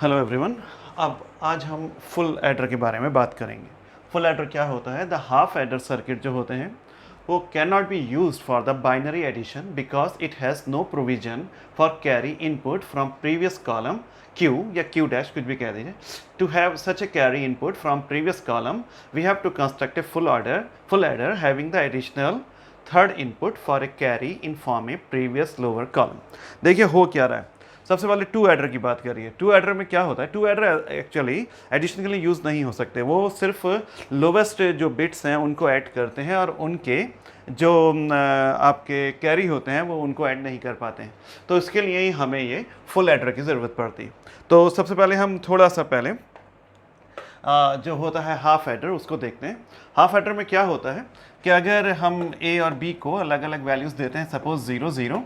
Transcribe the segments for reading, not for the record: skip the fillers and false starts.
Hello everyone. अब आज हम फुल एडर के बारे में बात करेंगे। फुल एडर क्या होता है? द हाफ एडर सर्किट जो होते हैं वो can not be used for the binary addition because it has no provision for carry input from previous column Q या क्यू डैश कुछ भी कह दीजिए। To have such a carry input from previous column we have to construct a full adder having the additional third input for a carry in form a previous lower column. देखिए हो क्या रहा है। सबसे पहले टू एडर की बात करिए। टू एडर में क्या होता है? टू एडर एक्चुअली एडिशन के लिए यूज़ नहीं हो सकते, वो सिर्फ लोवेस्ट जो बिट्स हैं उनको ऐड करते हैं और उनके जो आपके कैरी होते हैं वो उनको ऐड नहीं कर पाते हैं। तो इसके लिए ही हमें ये फुल एडर की ज़रूरत पड़ती है। तो सबसे पहले हम थोड़ा सा पहले जो होता है हाफ एडर उसको देखते हैं। हाफ एडर में क्या होता है कि अगर हम ए और बी को अलग अलग वैल्यूज़ देते हैं, सपोज 0 0,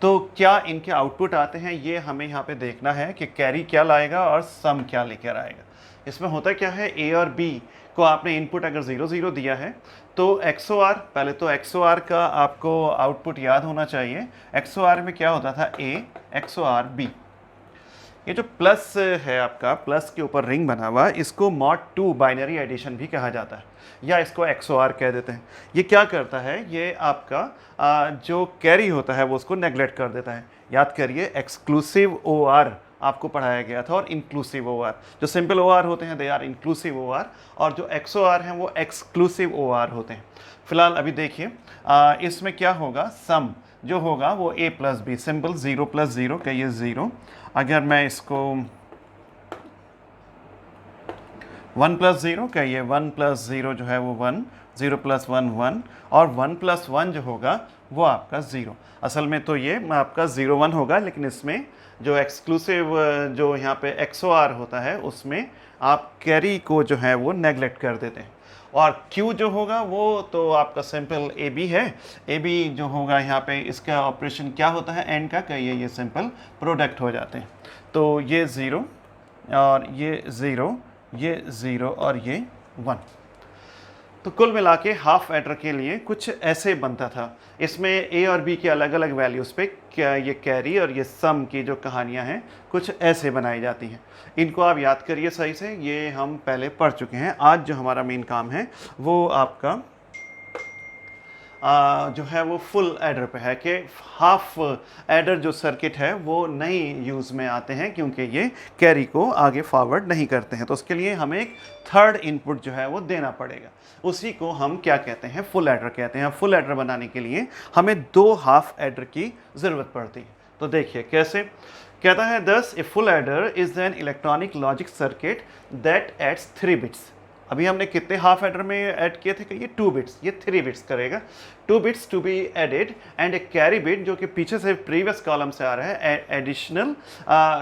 तो क्या इनके आउटपुट आते हैं ये हमें यहाँ पे देखना है कि कैरी क्या लाएगा और सम क्या लेकर आएगा। इसमें होता क्या है, ए और बी को आपने इनपुट अगर 0 0 दिया है तो XOR, पहले तो XOR का आपको आउटपुट याद होना चाहिए। XOR में क्या होता था? A XOR B। ये जो प्लस है आपका, प्लस के ऊपर रिंग बना हुआ, इसको मॉड 2 बाइनरी एडिशन भी कहा जाता है या इसको XOR कह देते हैं। ये क्या करता है? ये आपका जो कैरी होता है वो उसको नेगलेक्ट कर देता है। याद करिए, एक्सक्लूसिव OR आपको पढ़ाया गया था और इंक्लूसिव OR। जो सिंपल OR होते हैं दे आर इंक्लूसिव OR और जो XOR हैं वो एक्सक्लूसिव OR होते हैं। फिलहाल अभी देखिए इसमें क्या होगा, सम जो होगा वो a plus b, simple 0 plus 0 का ये 0। अगर मैं इसको 1 प्लस 0 का ये 1 प्लस 0 जो है वो 1, 0 प्लस 1 1 और 1 प्लस 1 जो होगा वो आपका 0। असल में तो ये आपका 0 1 होगा, लेकिन इसमें जो एक्सक्लूसिव जो यहाँ पे XOR होता है उसमें आप कैरी को जो है वो नेगलेक्ट कर देते हैं। और Q जो होगा वो तो आपका सिंपल AB है। AB जो होगा यहाँ पे इसका ऑपरेशन क्या होता है, एंड का कहिए, ये सिंपल प्रोडक्ट हो जाते हैं। तो ये 0 और ये 0, ये 0 और ये 1। तो कुल मिला के हाफ एडर के लिए कुछ ऐसे बनता था। इसमें ए और बी के अलग अलग वैल्यूज़ पे क्या ये कैरी और ये सम की जो कहानियाँ हैं कुछ ऐसे बनाई जाती हैं। इनको आप याद करिए सही से, ये हम पहले पढ़ चुके हैं। आज जो हमारा मेन काम है वो आपका जो है वो फुल एडर पे है कि हाफ एडर जो सर्किट है वो नहीं यूज़ में आते हैं क्योंकि ये कैरी को आगे फॉरवर्ड नहीं करते हैं। तो उसके लिए हमें एक थर्ड इनपुट जो है वो देना पड़ेगा। उसी को हम क्या कहते हैं? फुल एडर कहते हैं। फुल एडर बनाने के लिए हमें 2 हाफ एडर की ज़रूरत पड़ती है। तो देखिए कैसे कहता है, दस a full adder is an electronic logic circuit that adds 3 bits. अभी हमने कितने हाफ एडर में ऐड किए थे कि ये 2 बिट्स, ये 3 बिट्स करेगा। 2 bits to be added and a carry bit जो कि पीछे से प्रीवियस कॉलम से आ रहा है, additional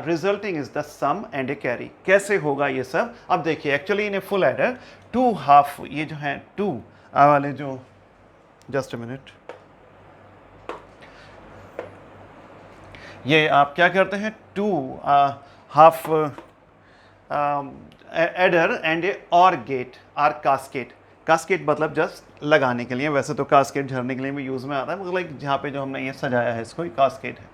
resulting is the sum and a carry. कैसे होगा ये सब? अब देखिए actually in a full adder 2 half, ये जो है 2 वाले जो, जस्ट अ मिनट, ये आप क्या करते हैं, 2 हाफ एडर एंड ए और गेट आर कास्केट। कास्केट मतलब जस्ट लगाने के लिए, वैसे तो कास्केट झरने के लिए भी यूज़ में आता है, मतलब लाइक जहाँ पे जो हमने ये सजाया है इसको कास्केट है।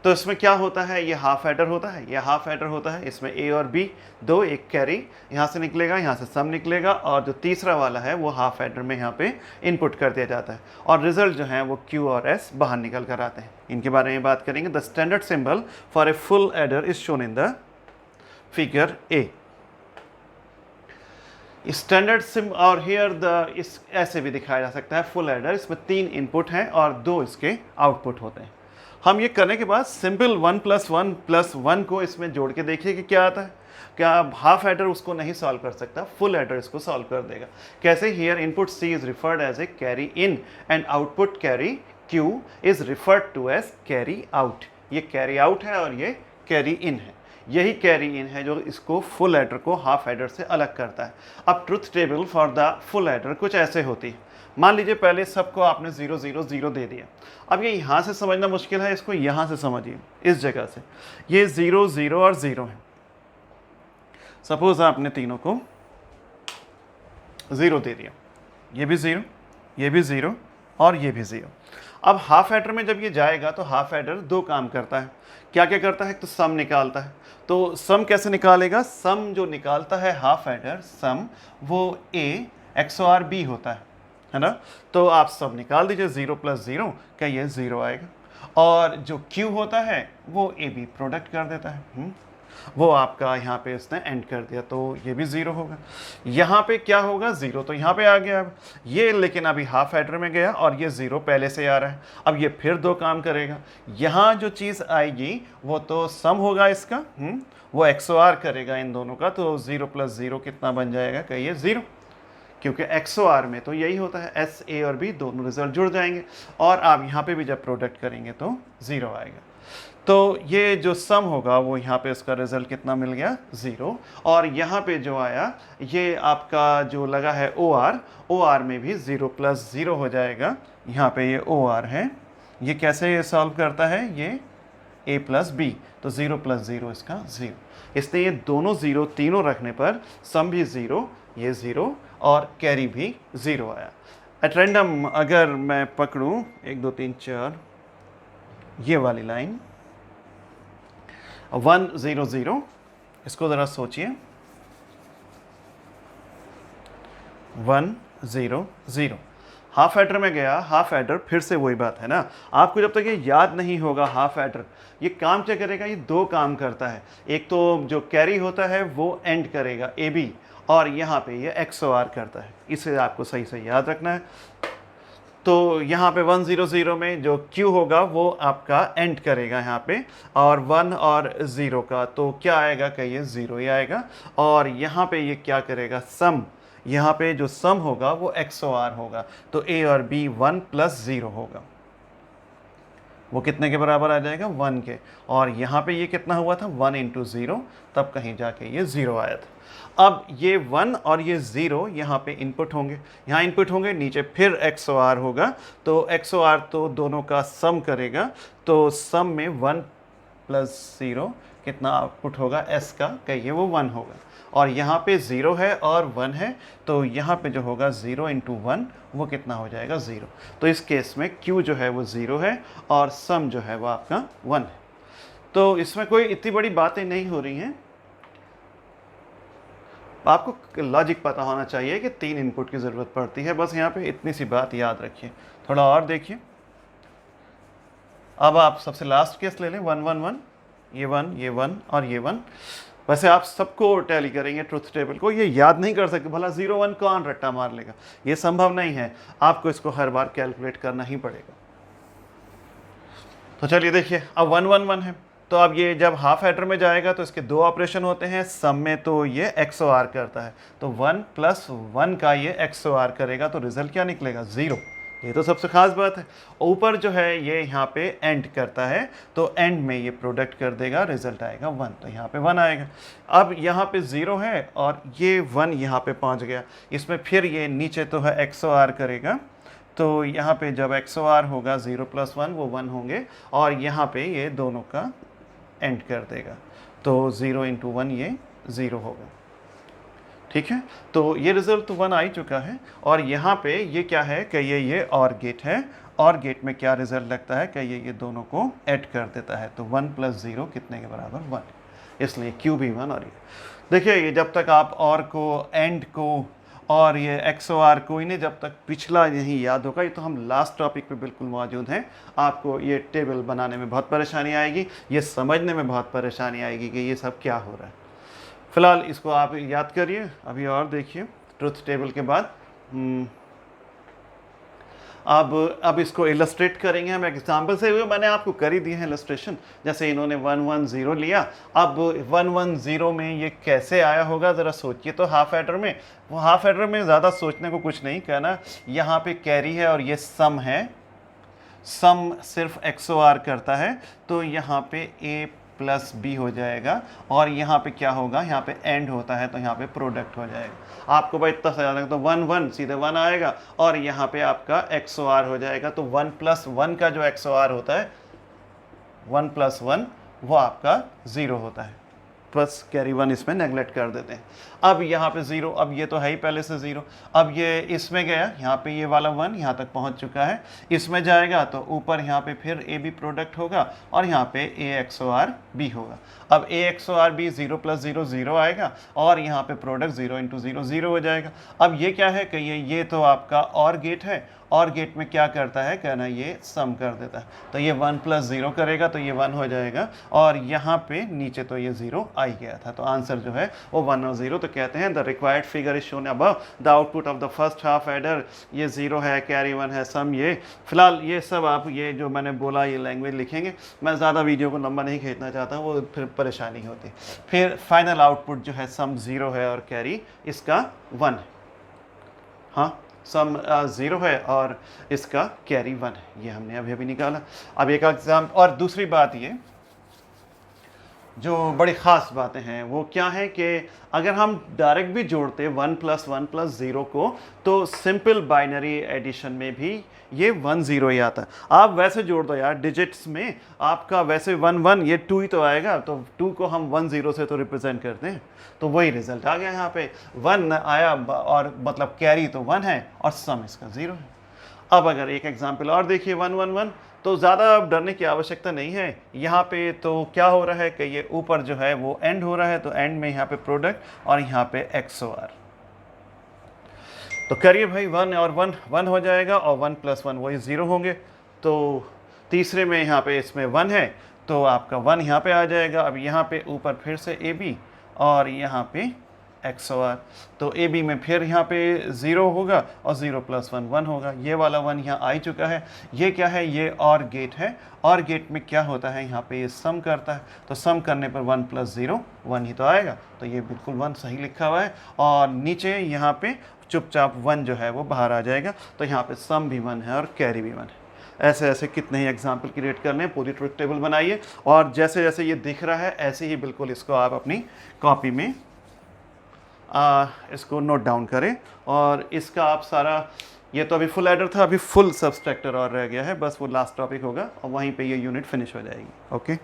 तो इसमें क्या होता है, ये हाफ एडर होता है, ये हाफ एडर होता है। इसमें ए और बी दो, एक कैरी यहाँ से निकलेगा, यहाँ से सम निकलेगा और जो तीसरा वाला है वो हाफ एडर में यहाँ पे इनपुट कर दिया जाता है और रिजल्ट जो है वो क्यू और एस बाहर निकल कर आते हैं। इनके बारे में बात करेंगे। The standard symbol for a full adder is shown in the figure A. Standard SIM और हियर द, इस ऐसे भी दिखाया जा सकता है फुल एडर। इसमें 3 इनपुट हैं और 2 इसके आउटपुट होते हैं। हम ये करने के बाद सिंपल 1 प्लस 1 प्लस 1 को इसमें जोड़ के देखिए कि क्या आता है। क्या हाफ एडर उसको नहीं सॉल्व कर सकता, फुल एडर इसको सॉल्व कर देगा। कैसे? Here input C is referred as a carry in and output carry Q is referred to as carry out. ये कैरी आउट है और ये कैरी इन है। यही कैरी इन है जो इसको फुल एडर को हाफ एडर से अलग करता है। अब truth table for the full adder कुछ ऐसे होती है। मान लीजिए पहले सबको आपने 0 0 0 दे दिया। अब ये यहाँ से समझना मुश्किल है, इसको यहाँ से समझिए, इस जगह से। ये 0 0 और 0 है। सपोज आपने तीनों को 0 दे दिया, ये भी 0, ये भी 0 और ये भी 0। अब हाफ एडर में जब ये जाएगा तो हाफ एडर दो काम करता है। क्या क्या करता है? तो सम निकालता है। तो सम कैसे निकालेगा? सम जो निकालता है हाफ एडर सम, वो ए XOR B होता है ना। तो आप सब निकाल दीजिए, 0 + 0 क्या ये 0 आएगा। और जो Q होता है वो AB प्रोडक्ट कर देता है। वो आपका यहाँ पे इसने एंड कर दिया, तो ये भी 0 होगा। यहाँ पे क्या होगा? 0 तो यहाँ पे आ गया अब ये, लेकिन अभी हाफ एडर में गया और ये 0 पहले से आ रहा है। अब ये फिर दो काम करेगा। यहाँ जो चीज़ आएगी वो तो सम होगा इसका, वो XOR करेगा इन दोनों का। तो 0 + 0 कितना बन जाएगा? कहिए 0, क्योंकि XOR में तो यही होता है, S A और B दोनों रिजल्ट जुड़ जाएंगे। और आप यहाँ पे भी जब प्रोडक्ट करेंगे तो 0 आएगा। तो ये जो सम होगा वो यहाँ पे इसका रिजल्ट कितना मिल गया? 0। और यहाँ पे जो आया ये आपका जो लगा है OR में भी 0 + 0 हो जाएगा। यहाँ पे ये OR है, ये कैसे ये सॉल्व करता है? ये A + B, तो 0 + 0 इसका 0। इसलिए ये दोनों 0 तीनों रखने पर सम भी 0, ये 0 और कैरी भी 0 आया। एट रैंडम अगर मैं पकड़ूं 1 2 3 4 ये वाली लाइन 1 0 0, इसको ज़रा सोचिए, 1 0 0 हाफ एडर में गया। हाफ एडर फिर से वही बात है ना, आपको जब तक ये याद नहीं होगा हाफ एडर ये काम क्या करेगा? ये दो काम करता है। एक तो जो कैरी होता है वो एंड करेगा AB, और यहाँ पे ये XOR करता है। इसे आपको सही से याद रखना है। तो यहाँ पे 1 0 0 में जो Q होगा वो आपका एंड करेगा यहाँ पे, और 1 और 0 का तो क्या आएगा? कहिए 0 ही आएगा। और यहाँ पे ये क्या करेगा? सम, यहाँ पे जो सम होगा वो XOR होगा। तो A और B 1 + 0 होगा, वो कितने के बराबर आ जाएगा? 1 के। और यहाँ पे ये कितना हुआ था? 1 × 0, तब कहीं जाके ये 0 आया था। अब ये 1 और ये 0 यहाँ पे इनपुट होंगे, यहाँ इनपुट होंगे, नीचे फिर XOR होगा। तो XOR तो दोनों का सम करेगा, तो सम में 1 + 0 कितना आउटपुट होगा? S का, कहिए वो 1 होगा। और यहाँ पे 0 है और 1 है, तो यहाँ पे जो होगा 0 × 1 वो कितना हो जाएगा? 0। तो इस केस में Q जो है वो 0 है और सम जो है वो आपका 1 है। तो इसमें कोई इतनी बड़ी बातें नहीं हो रही हैं। आपको लॉजिक पता होना चाहिए कि 3 इनपुट की ज़रूरत पड़ती है, बस यहाँ पे इतनी सी बात याद रखिए। थोड़ा और देखिए, अब आप सबसे लास्ट केस ले लें 1 1 1, ये 1 ये 1 और ये 1। वैसे आप सबको टैली करेंगे ट्रुथ टेबल को, ये याद नहीं कर सकते, भला 0 1 कौन रट्टा मार लेगा? ये संभव नहीं है, आपको इसको हर बार कैलकुलेट करना ही पड़ेगा। तो चलिए देखिए, अब 1 1 1 है, तो अब ये जब हाफ एडर में जाएगा तो इसके दो ऑपरेशन होते हैं। सम में तो ये XOR करता है, तो 1 + 1 का ये XOR करेगा, तो रिजल्ट क्या निकलेगा? 0। ये तो सबसे खास बात है। ऊपर जो है ये यहाँ पे एंड करता है, तो एंड में ये प्रोडक्ट कर देगा, रिजल्ट आएगा 1, तो यहाँ पे 1 आएगा। अब यहाँ पे 0 है और ये 1 यहाँ पे पहुँच गया, इसमें फिर ये नीचे तो है XOR करेगा, तो यहाँ पे जब XOR होगा 0 + 1 वो 1 होंगे, और यहाँ पे ये दोनों का एंड कर देगा, तो 0 × 1 ये 0 होगा। ठीक है, तो ये रिजल्ट तो 1 आ ही चुका है। और यहाँ पे ये क्या है? कहिए ये OR गेट है। OR गेट में क्या रिजल्ट लगता है? कहिए ये दोनों को ऐड कर देता है, तो 1 + 0 कितने के बराबर? 1, इसलिए Q भी 1। और ये देखिए, ये जब तक आप OR को, एंड को और ये XOR को, इन्हें जब तक पिछला नहीं याद होगा, ये तो हम लास्ट टॉपिक पे बिल्कुल मौजूद हैं, आपको ये टेबल बनाने में बहुत परेशानी आएगी, ये समझने में बहुत परेशानी आएगी कि ये सब क्या हो रहा है। फिलहाल इसको आप याद करिए। अभी और देखिए ट्रुथ टेबल के बाद अब इसको इलस्ट्रेट करेंगे हम एग्जाम्पल से। हुए मैंने आपको कर ही दिए हैं इलस्ट्रेशन, जैसे इन्होंने 1 1 0 लिया। अब 1 1 0 में ये कैसे आया होगा ज़रा सोचिए। तो हाफ एडर में, वो हाफ एडर में ज़्यादा सोचने को कुछ नहीं कहना, यहाँ पे कैरी है और ये सम है, सम सिर्फ XOR करता है, तो यहाँ पे A + B हो जाएगा। और यहाँ पे क्या होगा? यहाँ पे एंड होता है, तो यहाँ पे प्रोडक्ट हो जाएगा। आपको भाई इतना सा याद रखना, तो 1 1 सीधे 1 आएगा, और यहाँ पे आपका XOR हो जाएगा। तो 1 + 1 का जो XOR होता है, 1 + 1 वो आपका 0 होता है। बस कैरी 1 इसमें नेगलेक्ट कर देते हैं। अब यहाँ पे 0, अब ये तो है ही पहले से 0, अब ये इसमें गया, यहाँ पे ये वाला 1 यहाँ तक पहुँच चुका है, इसमें जाएगा तो ऊपर यहाँ पे फिर ए बी प्रोडक्ट होगा और यहाँ पे ए XOR बी होगा। अब ए XOR बी 0 + 0 0 आएगा और यहाँ पे प्रोडक्ट 0 × 0 0 हो जाएगा। अब ये क्या है, कहिए ये तो आपका और गेट है, और गेट में क्या करता है, कहना ये सम कर देता है, तो ये 1 + 0 करेगा तो ये 1 हो जाएगा, और यहाँ पे नीचे तो ये 0 आ ही गया था, तो आंसर जो है वो 1 और 0। तो कहते हैं the required figure is shown above, the output of the first half adder, ये 0 है, कैरी 1 है, सम ये। फिलहाल ये सब आप ये जो मैंने बोला ये लैंग्वेज लिखेंगे, मैं ज़्यादा वीडियो को लंबा नहीं खींचना चाहता हूँ, वो फिर परेशानी होती। फिर फाइनल आउटपुट जो है सम 0 है और कैरी इसका 1 है। हाँ, सम 0 है और इसका कैरी 1 है, ये हमने अभी निकाला। अब एक एग्जाम और दूसरी बात ये जो बड़ी ख़ास बातें हैं वो क्या है कि अगर हम डायरेक्ट भी जोड़ते 1 + 1 + 0 को, तो सिंपल बाइनरी एडिशन में भी ये 1 0 ही आता है। आप वैसे जोड़ दो यार डिजिट्स में, आपका वैसे 1 1, ये 2 ही तो आएगा, तो 2 को हम 1 0 से तो रिप्रेजेंट करते हैं, तो वही रिजल्ट आ गया यहाँ पे 1 आया, और मतलब कैरी तो 1 है और सम इसका 0 है। अब अगर एक एग्जाम्पल और देखिए 1 1 1, तो ज़्यादा डरने की आवश्यकता नहीं है। यहाँ पे तो क्या हो रहा है कि ये ऊपर जो है वो एंड हो रहा है, तो एंड में यहाँ पे प्रोडक्ट और यहाँ पे XOR, तो करिए भाई 1 और 1 1 हो जाएगा और 1 + 1 वही 0 होंगे। तो तीसरे में यहाँ पे इसमें 1 है तो आपका 1 यहाँ पे आ जाएगा। अब यहाँ पे ऊपर फिर से AB और यहाँ पे XOR, तो AB में फिर यहाँ पे 0 होगा और 0 + 1 1 होगा। ये वाला 1 यहाँ आ ही चुका है। ये क्या है, ये और गेट है, और गेट में क्या होता है, यहाँ पे ये सम करता है, तो सम करने पर 1 + 0 1 ही तो आएगा, तो ये बिल्कुल 1 सही लिखा हुआ है। और नीचे यहाँ पे चुपचाप 1 जो है वो बाहर आ जाएगा, तो यहाँ पे सम भी 1 है और कैरी भी 1 है। ऐसे ऐसे कितने ही एग्जाम्पल क्रिएट करने हैं, पूरी ट्रुथ टेबल बनाइए, और जैसे जैसे ये दिख रहा है ऐसे ही बिल्कुल इसको आप अपनी कॉपी में इसको नोट डाउन करें। और इसका आप सारा, ये तो अभी फुल एडर था, अभी फुल सबस्ट्रैक्टर और रह गया है, बस वो लास्ट टॉपिक होगा और वहीं पे ये यूनिट फिनिश हो जाएगी। ओके।